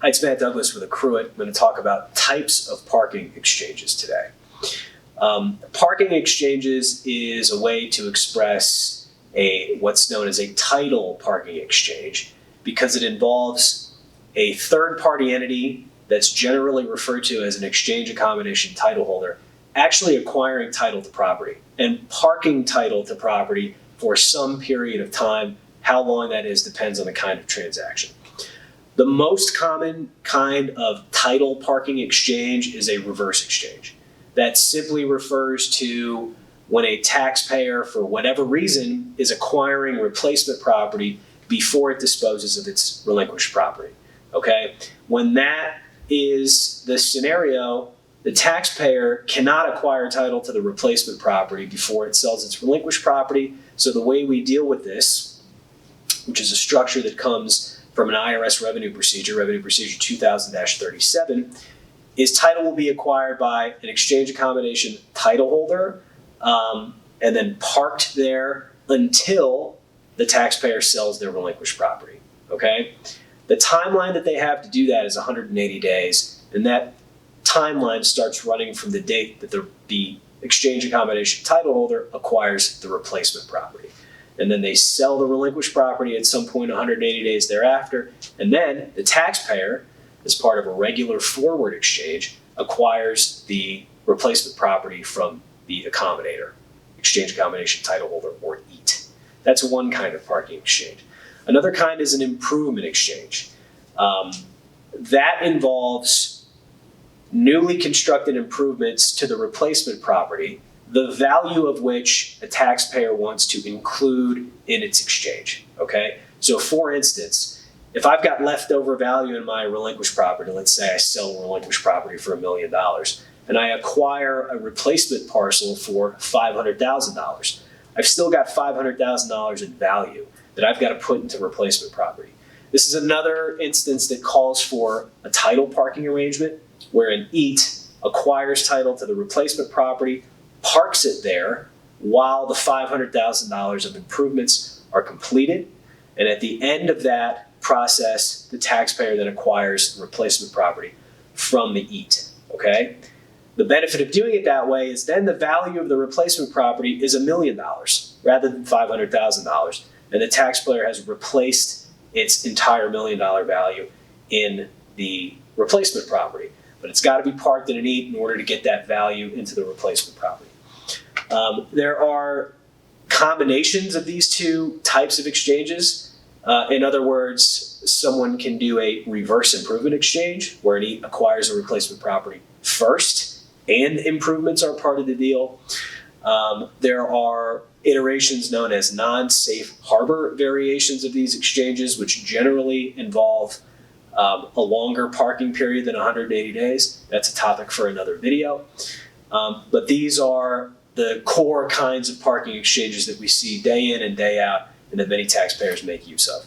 Hi, it's Matt Douglas with Accruit. I'm going to talk about types of parking exchanges today. Parking exchanges is a way to express what's known as a title parking exchange because it involves a third-party entity that's generally referred to as an Exchange Accommodation Titleholder actually acquiring title to property and parking title to property for some period of time. How long that is depends on the kind of transaction. The most common kind of title parking exchange is a reverse exchange. That simply refers to when a taxpayer, for whatever reason, is acquiring replacement property before it disposes of its relinquished property. Okay? When that is the scenario, the taxpayer cannot acquire title to the replacement property before it sells its relinquished property. So the way we deal with this, which is a structure that comes from an IRS Revenue Procedure 2000-37, is title will be acquired by an Exchange Accommodation Titleholder and then parked there until the taxpayer sells their relinquished property. Okay? The timeline that they have to do that is 180 days, and that timeline starts running from the date that the Exchange Accommodation Titleholder acquires the replacement property. And then they sell the relinquished property at some point 180 days thereafter, and then the taxpayer, as part of a regular forward exchange, acquires the replacement property from the accommodator, Exchange Accommodation Titleholder, or EAT. That's one kind of parking exchange. Another kind is an improvement exchange. That involves newly constructed improvements to the replacement property, the value of which a taxpayer wants to include in its exchange. Okay? So for instance, if I've got leftover value in my relinquished property, let's say I sell relinquished property for $1 million, and I acquire a replacement parcel for $500,000, I've still got $500,000 in value that I've got to put into replacement property. This is another instance that calls for a title parking arrangement where an EAT acquires title to the replacement property, parks it there while the $500,000 of improvements are completed, and at the end of that process, the taxpayer then acquires the replacement property from the EAT. Okay? The benefit of doing it that way is then the value of the replacement property is $1 million rather than $500,000, and the taxpayer has replaced its entire $1 million value in the replacement property. But it's got to be parked in an EAT in order to get that value into the replacement property. There are combinations of these two types of exchanges. In other words, someone can do a reverse improvement exchange where an EAT acquires a replacement property first and improvements are part of the deal. There are iterations known as non-safe harbor variations of these exchanges, which generally involve a longer parking period than 180 days. That's a topic for another video. But these are the core kinds of parking exchanges that we see day in and day out and that many taxpayers make use of.